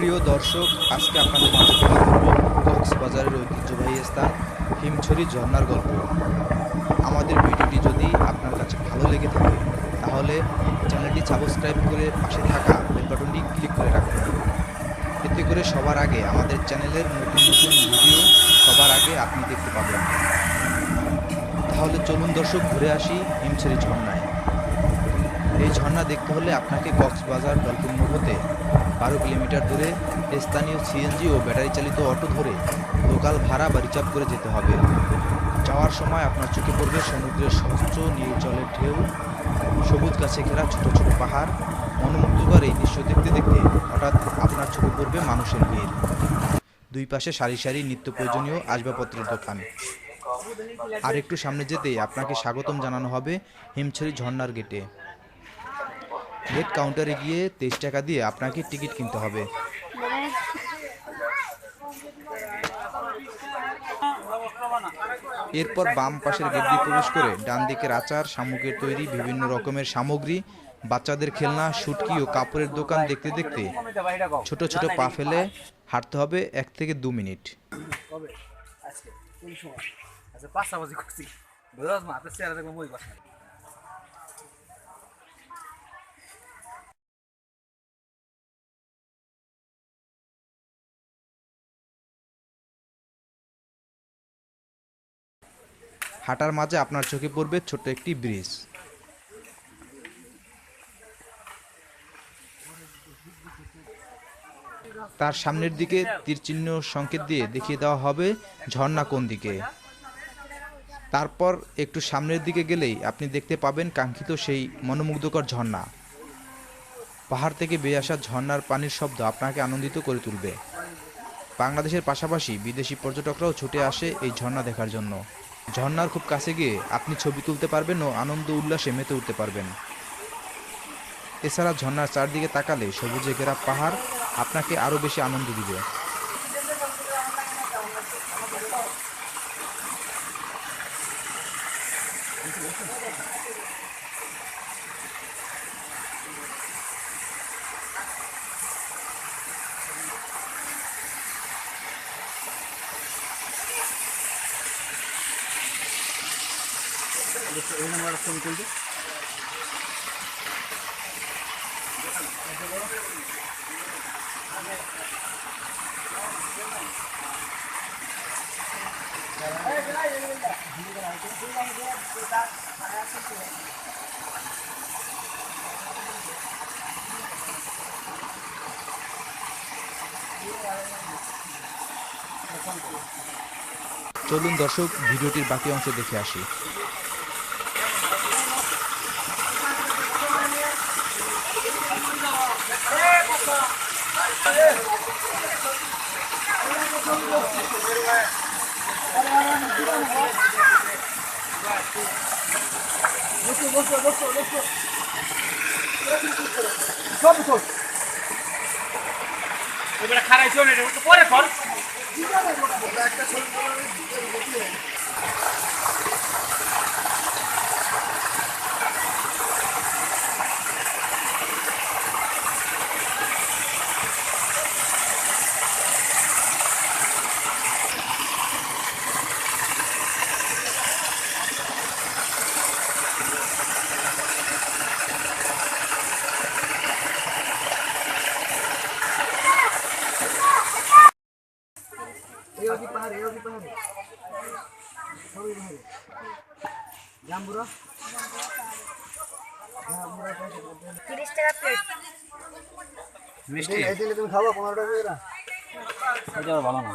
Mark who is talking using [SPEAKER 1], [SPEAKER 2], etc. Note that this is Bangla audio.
[SPEAKER 1] প্রিয় দর্শক, আজকে আপনাদের মাঝে তুলে ধরব কক্সবাজারের ঐতিহ্যবাহী স্থান হিমছড়ি ঝর্ণার গল্প। আমাদের ভিডিওটি যদি আপনার কাছে ভালো লেগে থাকে তাহলে চ্যানেলটি সাবস্ক্রাইব করে পাশে থাকা বেল বাটনটি ক্লিক করে রাখুন। এতে করে সবার আগে আমাদের চ্যানেলের নতুন নতুন ভিডিও সবার আগে আপনি দেখতে পাবেন। তাহলে চলুন দর্শক, ঘুরে আসি হিমছড়ি ঝর্ণায়। এই ঝর্ণা দেখতে হলে আপনাকে কক্সবাজার ডলফিন মোড় হতে 12 কিলোমিটার দূরে স্থানীয় সিএনজি ও ব্যাটারি চালিত অটো ধরে লোকাল ভাড়া বা রিজার্ভ করে যেতে হবে। যাওয়ার সময় আপনার চোখে পড়বে সমুদ্রের স্বচ্ছ নীল জলের ঢেউ, সবুজ গাছে ঘেরা ছোট ছোট পাহাড়। মনোমুগ্ধকর এই দৃশ্য দেখতে দেখতে হঠাৎ আপনার চোখে পড়বে মানুষের ভিড়। দুই পাশে সারি সারি নিত্য প্রয়োজনীয় আসবাবপত্রের দোকান। আর একটু সামনে যেতেই আপনাকে স্বাগতম জানানো হবে হিমছড়ি ঝর্ণার গেটে। গেট কাউন্টারে গিয়ে 23 টাকা দিয়ে আপনাকে টিকিট কিনতে হবে। এরপর বাম পাশের গেট দিয়ে প্রবেশ করে ডান দিকের আচার, শামুকের তৈরি বিভিন্ন রকমের সামগ্রী, বাচ্চাদের খেলনা, শুটকি ও কাপড়ের দোকান দেখতে দেখতে ছোট ছোট পা ফেলে হাঁটতে হবে 1 থেকে 2 মিনিট। হাঁটার মাঝে আপনার চোখে পড়বে ছোট্ট একটি ব্রিজ। তার সামনের দিকে তীরচিহ্ন সংকেত দিয়ে দেখিয়ে দেওয়া হবে ঝর্ণা কোন দিকে। তারপর একটু সামনের দিকে গেলেই আপনি দেখতে পাবেন কাঙ্ক্ষিত সেই মনোমুগ্ধকর ঝর্ণা। পাহাড় থেকে বেয়ে আসা ঝর্ণার পানির শব্দ আপনাকে আনন্দিত করে তুলবে। বাংলাদেশের পাশাপাশি বিদেশি পর্যটকরাও ছুটে আসে এই ঝর্ণা দেখার জন্য। ঝর্ণার খুব কাছে গিয়ে আপনি ছবি তুলতে পারবেন ও আনন্দ উল্লাসে মেতে উঠতে পারবেন। এছাড়া ঝর্ণার চারদিকে তাকালে সবুজে ঘেরা পাহাড় আপনাকে আরও বেশি আনন্দ দিবে। চলুন দর্শক, ভিডিওটির বাকি অংশ দেখে আসি।
[SPEAKER 2] খারাইছো না, এটা পরে কর। জাম্বুরা 30 টাকা প্লেট মিষ্টি। এই দিলে তুমি খাবো 15 টাকা করে। এটা ভালো না।